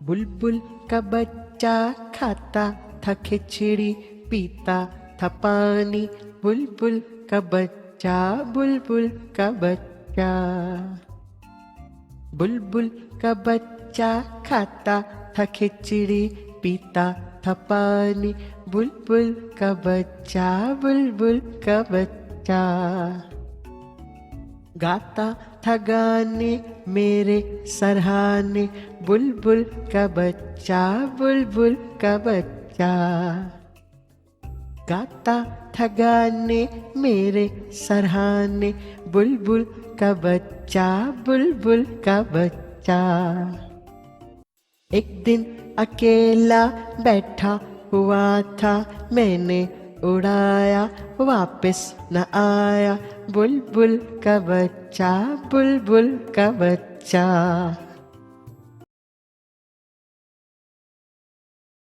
बुलबुल का बच्चा खाता था खिचड़ी, पीता था पानी। बुलबुल का बच्चा, बुलबुल का बच्चा। बुलबुल का बच्चा खाता था खिचड़ी, पीता था पानी। बुलबुल का बच्चा, बुलबुल का बच्चा। गाता था गाने मेरे सरहाने। बुलबुल का बच्चा, बुलबुल का बच्चा। गाता था गाने मेरे सरहाने। बुलबुल का बच्चा, बुलबुल का बच्चा। एक दिन अकेला बैठा हुआ था, मैंने उड़ाया वापस न आया। बुलबुल का बच्चा, बुलबुल का बच्चा।